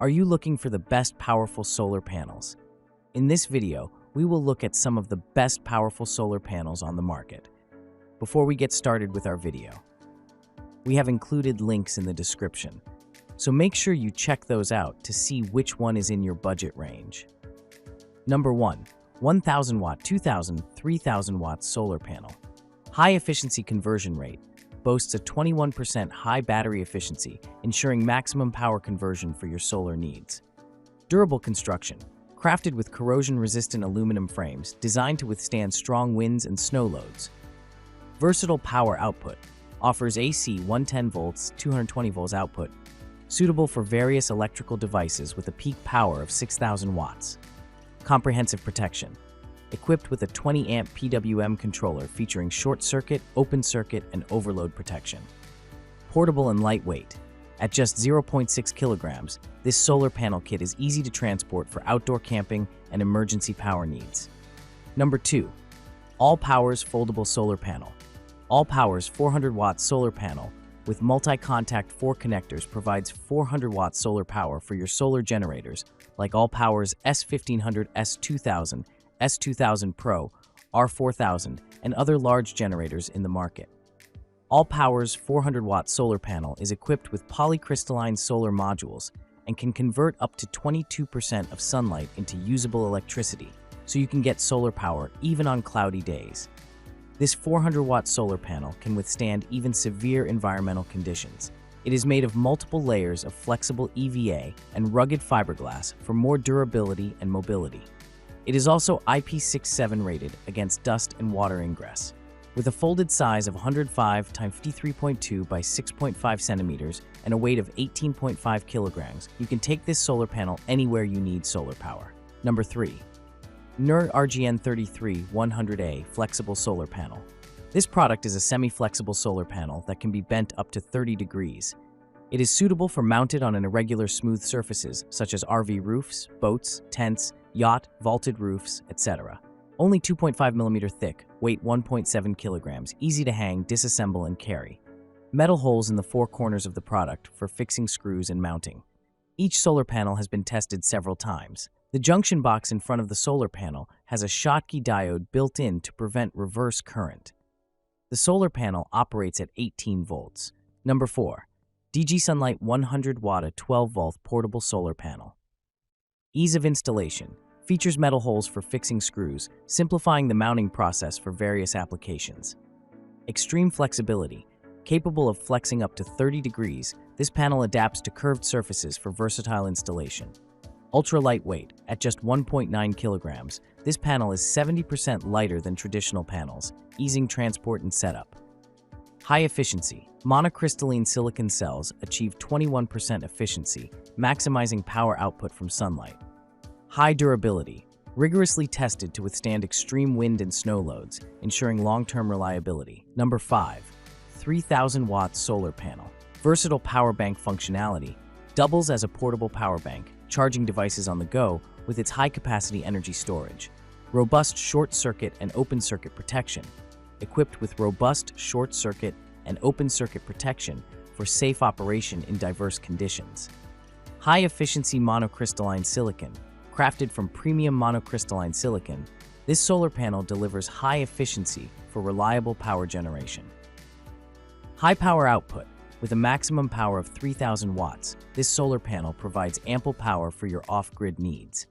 Are you looking for the best powerful solar panels? In this video, we will look at some of the best powerful solar panels on the market. Before we get started with our video, we have included links in the description, so make sure you check those out to see which one is in your budget range. Number 1. 1000 watt, 2000, 3000 watt solar panel. High efficiency conversion rate. Boasts a 21% high battery efficiency, ensuring maximum power conversion for your solar needs. Durable construction. Crafted with corrosion-resistant aluminum frames designed to withstand strong winds and snow loads. Versatile power output. Offers AC 110 volts, 220 volts output, suitable for various electrical devices with a peak power of 6,000 watts. Comprehensive protection. Equipped with a 20-amp PWM controller featuring short circuit, open circuit, and overload protection. Portable and lightweight. At just 0.6 kilograms, this solar panel kit is easy to transport for outdoor camping and emergency power needs. Number 2. ALLPOWERS Foldable Solar Panel. ALLPOWERS 400-watt solar panel with multi-contact 4 connectors provides 400-watt solar power for your solar generators like ALLPOWERS S1500, S2000, S2000 Pro, R4000, and other large generators in the market. ALLPOWERS 400-watt solar panel is equipped with polycrystalline solar modules and can convert up to 22% of sunlight into usable electricity, so you can get solar power even on cloudy days. This 400-watt solar panel can withstand even severe environmental conditions. It is made of multiple layers of flexible EVA and rugged fiberglass for more durability and mobility. It is also IP67 rated against dust and water ingress. With a folded size of 105 x 53.2 by 6.5 centimeters and a weight of 18.5 kilograms, you can take this solar panel anywhere you need solar power. Number 3. ASUNERGE RGN33 100A Flexible Solar Panel. This product is a semi-flexible solar panel that can be bent up to 30 degrees. It is suitable for mounted on an irregular smooth surfaces such as RV roofs, boats, tents, yacht, vaulted roofs, etc. Only 2.5 millimeter thick, weight 1.7 kilograms, easy to hang, disassemble, and carry. Metal holes in the 4 corners of the product for fixing screws and mounting. Each solar panel has been tested several times. The junction box in front of the solar panel has a Schottky diode built in to prevent reverse current. The solar panel operates at 18 volts. Number 4. DGSUNLIGHT 100 watt 12 volt portable solar panel. Ease of installation. Features metal holes for fixing screws, simplifying the mounting process for various applications. Extreme flexibility. Capable of flexing up to 30 degrees, this panel adapts to curved surfaces for versatile installation. Ultra lightweight. At just 1.9 kilograms, this panel is 70% lighter than traditional panels, easing transport and setup. High efficiency. Monocrystalline silicon cells achieve 21% efficiency, maximizing power output from sunlight. High durability. Rigorously tested to withstand extreme wind and snow loads, ensuring long-term reliability. Number 5. 3000 watt solar panel. Versatile power bank functionality. Doubles as a portable power bank, charging devices on the go with its high-capacity energy storage. Robust short-circuit and open-circuit protection. Equipped with robust short-circuit and open-circuit protection for safe operation in diverse conditions. High-efficiency monocrystalline silicon. Crafted from premium monocrystalline silicon, this solar panel delivers high efficiency for reliable power generation. High power output. With a maximum power of 3000 watts, this solar panel provides ample power for your off-grid needs.